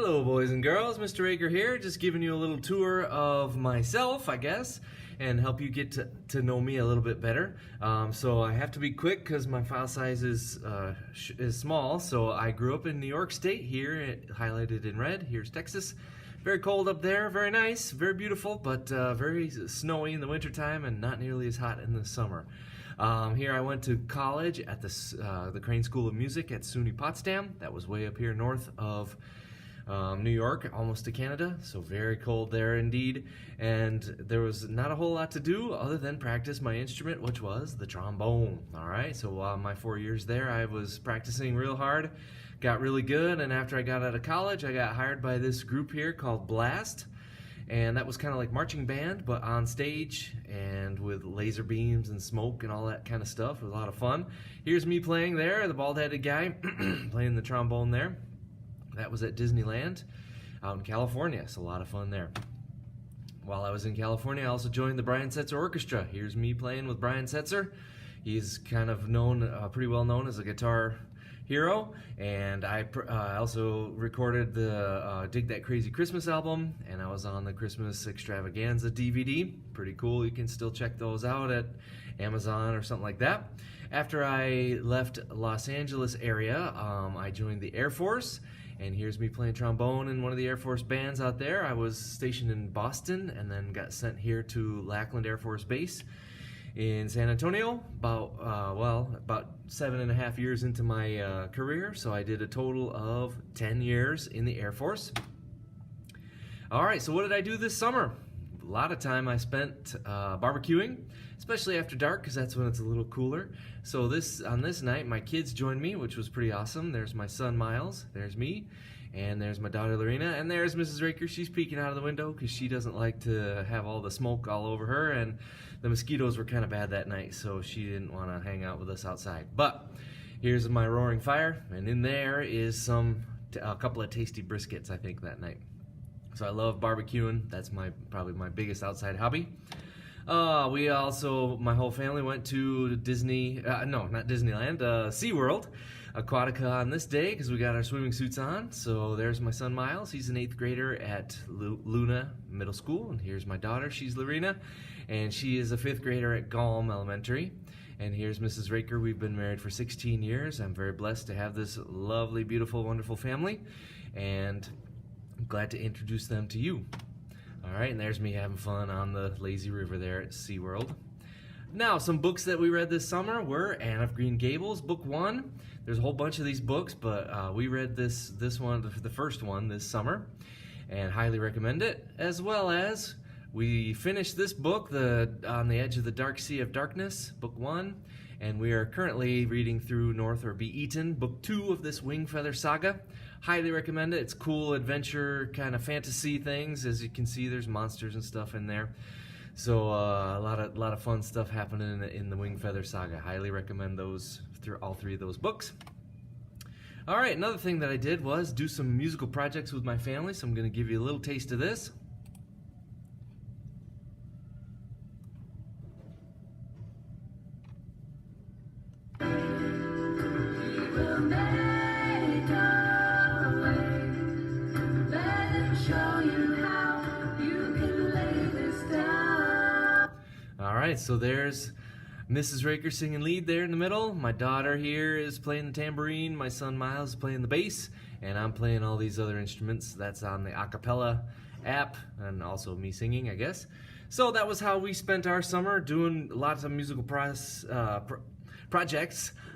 Hello boys and girls, Mr. Raker here, just giving you a little tour of myself, I guess, and help you get to know me a little bit better. So I have to be quick because my file size is small. So I grew up in New York State here, highlighted in red. Here's Texas. Very cold up there, very nice, very beautiful, but very snowy in the wintertime and not nearly as hot in the summer. Here I went to college at the Crane School of Music at SUNY Potsdam. That was way up here north of New York, almost to Canada, so very cold there indeed. And there was not a whole lot to do other than practice my instrument, which was the trombone. All right, so while my 4 years there, I was practicing real hard, got really good, and after I got out of college, I got hired by this group here called Blast. And that was kind of like marching band, but on stage and with laser beams and smoke and all that kind of stuff. It was a lot of fun. Here's me playing there, the bald-headed guy playing the trombone there. That was at Disneyland out in California. It's a lot of fun there. While I was in California, I also joined the Brian Setzer Orchestra. Here's me playing with Brian Setzer. He's kind of known, pretty well known as a guitar hero, and I also recorded the Dig That Crazy Christmas album, and I was on the Christmas Extravaganza DVD. Pretty cool. You can still check those out at Amazon or something like that. After I left Los Angeles area, I joined the Air Force, and here's me playing trombone in one of the Air Force bands out there. I was stationed in Boston and then got sent here to Lackland Air Force Base in San Antonio about 7.5 years into my career. So I did a total of 10 years in the Air Force. All right, so what did I do this summer? A lot of time I spent barbecuing, especially after dark because that's when it's a little cooler. So on this night, my kids joined me, which was pretty awesome. There's my son Miles, there's me, and there's my daughter Lorena, and there's Mrs. Raker. She's peeking out of the window because she doesn't like to have all the smoke all over her, and the mosquitoes were kind of bad that night, so she didn't want to hang out with us outside. But here's my roaring fire, and in there is a couple of tasty briskets, I think, that night. So I love barbecuing. That's probably my biggest outside hobby. We also, my whole family went to not Disneyland, SeaWorld, Aquatica on this day because we got our swimming suits on. So there's my son Miles. He's an 8th grader at Luna Middle School. And here's my daughter. She's Lorena. And she is a 5th grader at Galm Elementary. And here's Mrs. Raker. We've been married for 16 years. I'm very blessed to have this lovely, beautiful, wonderful family. And I'm glad to introduce them to you. All right, and there's me having fun on the lazy river there at SeaWorld. Now, some books that we read this summer were Anne of Green Gables, book 1. There's a whole bunch of these books, but we read this one, the first one this summer, and highly recommend it. As well as we finished this book, On the Edge of the Dark Sea of Darkness, book 1, and we are currently reading through North or Be Eaten, book 2 of this Wingfeather saga. Highly recommend it. It's cool adventure kind of fantasy things. As you can see, there's monsters and stuff in there. So a lot of fun stuff happening in the Wingfeather saga. Highly recommend those all 3 of those books. All right, another thing that I did was do some musical projects with my family. So I'm going to give you a little taste of this. Alright, so there's Mrs. Raker singing lead there in the middle. My daughter here is playing the tambourine. My son Miles is playing the bass. And I'm playing all these other instruments. That's on the acapella app, and also me singing, I guess. So that was how we spent our summer, doing lots of musical projects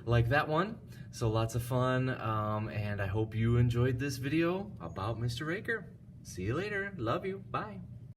like that one. So lots of fun, and I hope you enjoyed this video about Mr. Raker. See you later. Love you. Bye.